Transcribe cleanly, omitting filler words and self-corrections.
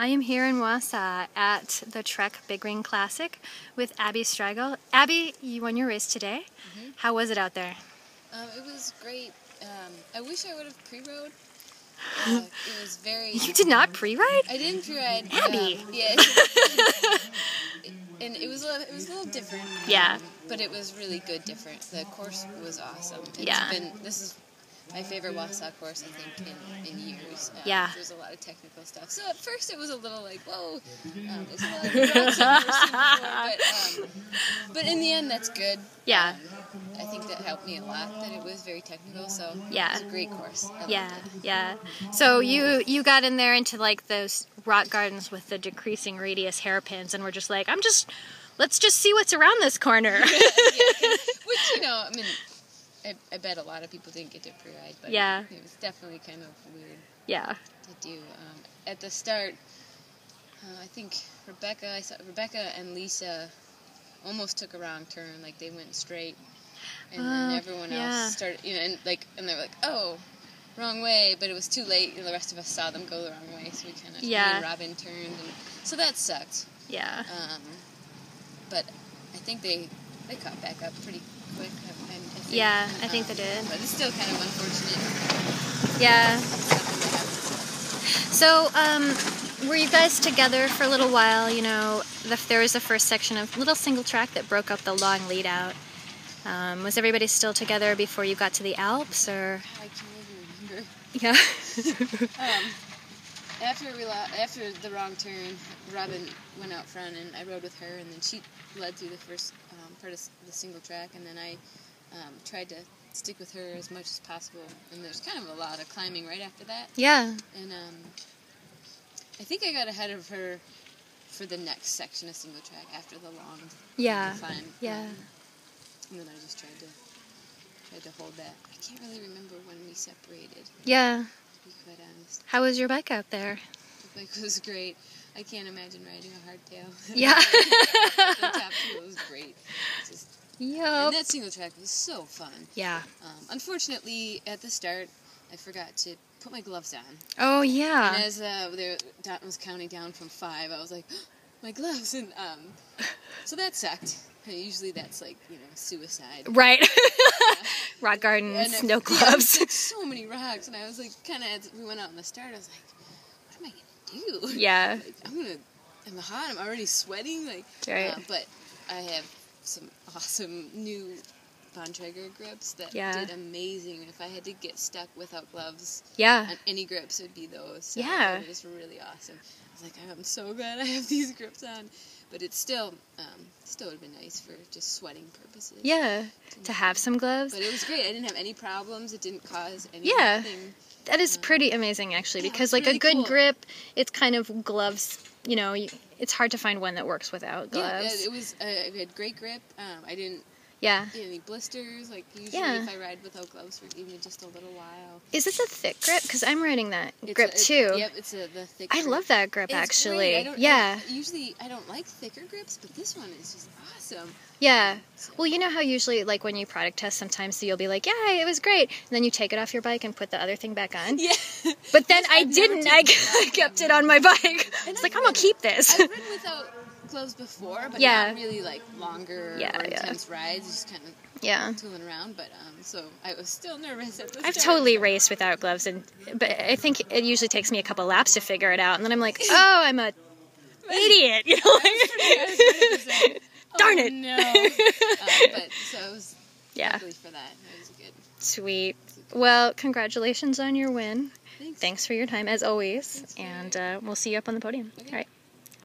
I am here in Wausau at the Trek Big Ring Classic with Abby Strigel. Abby, you won your race today. Mm-hmm. How was it out there? It was great. I wish I would have pre-rode. It was very... You did not pre-ride? I didn't pre-ride. Abby! Yeah. And it was a little different. Yeah. But it was really good different. The course was awesome. This is my favorite Wausau course, I think, in years. Yeah. There's a lot of technical stuff. So at first it was a little like, whoa, there's a lot of rocks I've never seen before. But in the end, that's good. Yeah. I think that helped me a lot, that it was very technical, so yeah. It was a great course. Yeah. So you got in there into like those rock gardens with the decreasing radius hairpins, and we're just like, let's just see what's around this corner. Yeah, which, I mean, I bet a lot of people didn't get to pre-ride, but it was definitely kind of weird to do. At the start, I think Rebecca and Lisa almost took a wrong turn, like they went straight, and then everyone else started, and they were like, oh, wrong way, but it was too late, and the rest of us saw them go the wrong way, so we kind of, me and Robin turned, and so that sucked. Yeah. But I think they caught back up pretty quick. I think they did. But it's still kind of unfortunate. Yeah. So, were you guys together for a little while? There was the first section of little single track that broke up the long lead out. Was everybody still together before you got to the Alps, or? I can't even remember. Yeah. After the wrong turn, Robin went out front, and I rode with her, and then she led through the first part of the single track, and then I tried to stick with her as much as possible, and there's kind of a lot of climbing right after that. Yeah. And I think I got ahead of her for the next section of single track after the long climb. Yeah. And then I just tried to hold that. I can't really remember when we separated. Yeah. To be quite honest. How was your bike out there? The bike was great. I can't imagine riding a hardtail. Yeah. The top fuel was great. And that single track was so fun. Yeah. Unfortunately, at the start, I forgot to put my gloves on. Oh, yeah. And as Dot was counting down from 5, I was like, oh, my gloves. And so that sucked. And usually that's like, suicide. Right. Rock gardens, no gloves. Yeah, so many rocks. And I was like, kind of, as we went out in the start, I was like, what am I going to do? Yeah. I'm hot. I'm already sweating. Right. But I have some awesome new Von Traeger grips that did amazing. If I had to get stuck without gloves on any grips, it would be those. So it was really awesome. I was like, I'm so glad I have these grips on. But it still would have been nice for just sweating purposes. Yeah, to have some gloves. But it was great. I didn't have any problems. It didn't cause anything. Yeah, that is pretty amazing, actually, because like really a good grip, it's kind of gloves. It's hard to find one that works without gloves. Yeah, it was. I had great grip. I didn't. Yeah. Get any blisters? Usually if I ride without gloves for even just a little while. Is it the thick grip? Because I'm riding that grip too. Yep, it's the thick grip. I love that grip, actually. Usually I don't like thicker grips, but this one is just awesome. Yeah. Well, you know how usually, like, when you product test, sometimes you'll be like, yeah, it was great. And then you take it off your bike and put the other thing back on. Yeah. But then I didn't. I kept it on my bike. It's like, I'm going to keep this. I've ridden without gloves before, but not really, longer or intense rides. Just kind of tooling around. But, so I was still nervous at the start. I've totally raced without gloves, but I think it usually takes me a couple laps to figure it out. And then I'm like, oh, I'm a idiot. Darn it. No. But so I was happy for that. It was good. Sweet. Well, congratulations on your win. Thanks. Thanks for your time, as always. And we'll see you up on the podium. Okay. All right.